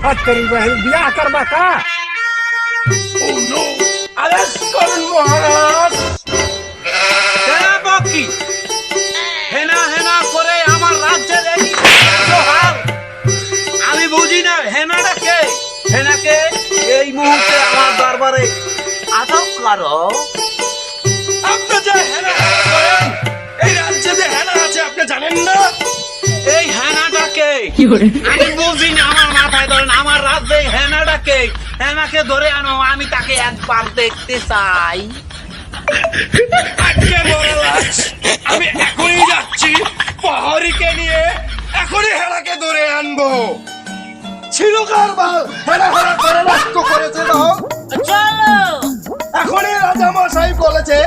तेरी बहन ब्याह करवा का আদেশ করুন মহারাজ। সেনাপতি হেনা হেনা করে আমার রাজ্যের এই হাল আমি বুঝি না। হেনাটাকে হেনাকে এই মুহূর্তে আমার দরবারে আটক করো। আপনি যে হেনা করেন, এই রাজ্যে যে হেনা আছে আপনি জানেন না? এই হেনাটাকে আমি বুঝি না, আমার মাথায় ধরেন। আমার রাজ্যে হেনাটাকে হেনাকে ধরে আনো, আমি তাকে একবার দেখতে চাই। আজকে মহারাজ আমি এখনই যাচ্ছি প্রহরীকে নিয়ে, এখনই হেনাকে ধরে আনবো। ছিল কারবার হেনা হেনা করে নষ্ট করেছে না, চলো এখনই রাজা মশাই বলেছে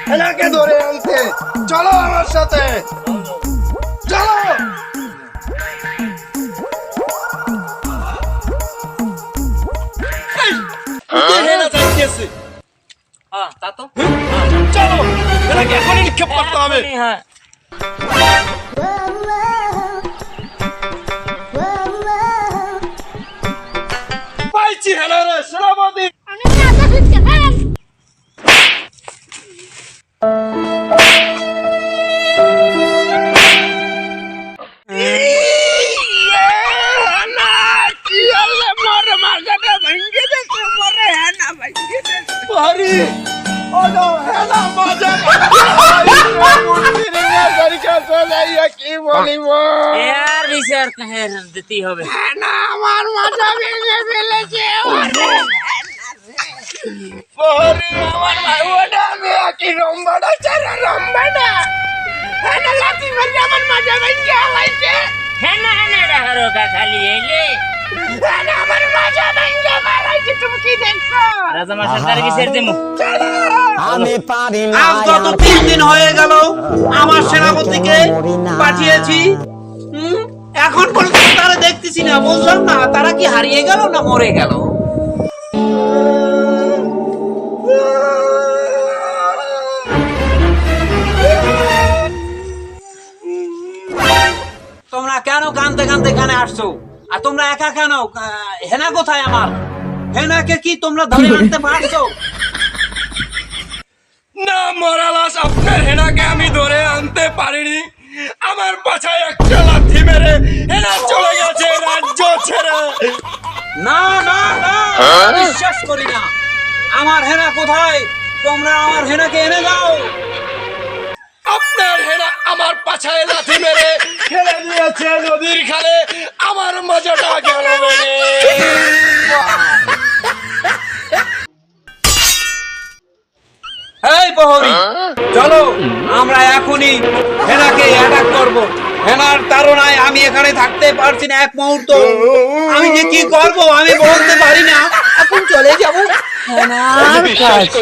হেনাকে ধরে আনতে। চলো আমার সাথে, চলো। হেনা যাইতেছে, তা তো চলো হেনাকে এখনই নিক্ষেপ করতে হবে। হ্যাঁ পাইছি হেনা রে সেনাপতি। প্রহরী, ও নো হেনা মজা কি বলিব, এর বিচার দিতেই হবে। আমার মজা ভেঙে ফেলেছে। প্রহরী, আমার ওটা আমি কি রম্বাটা ছাড়া রম্বাটা হেনা লাঠি মেরে আমার মজা ভেঙে হয়েছে। হেনা হেনা হারোকা খালি এলে হেনা আমার মজা ভেঙে মারাইছে, তুমি কি দেখছো? রাজা মাস্টার তার কি ছেড়ে দেবো? আমি পারি না আজ গত 3 দিন হয়ে গেল আমার সেনাপতিকে পাঠিয়েছি, এখন পর্যন্ত তারা দেখতেছি না। বুঝলাম না তারা কি হারিয়ে গেল না মরে গেল। তোমরা কেন কানতে কানতে এখানে আসছো? আর তোমরা একা কেন? হেনা কোথায় আমার? হেনাকে কি তোমরা ধরে আনতে পারছো? না মরালাস, আপনার হেনাকে আমি ধরে আনতে পারিনি। আমার পাছায় একটা লাথি মেরে হেনা চলে গেছে রাজ্য ছেড়ে। না না না, বিশ্বাস করি না। আমার হেনা কোথায়? তোমরা আমার হেনাকে এনে দাও। আপনার হেনা আমার পাছায় লাথি মেরে ফেলে দিয়েছে নদীর খালে, আমার মজাটা গেল মেরে। এই প্রহরী, চলো আমরা এখনই হেনাকে অ্যাটাক করব। হেনার তাড়নায় আমি এখানে থাকতে পারছি না এক মুহূর্ত। আমি যে কি করব আমি বলতে পারি না, এখন চলে যাব হেনার কাছে।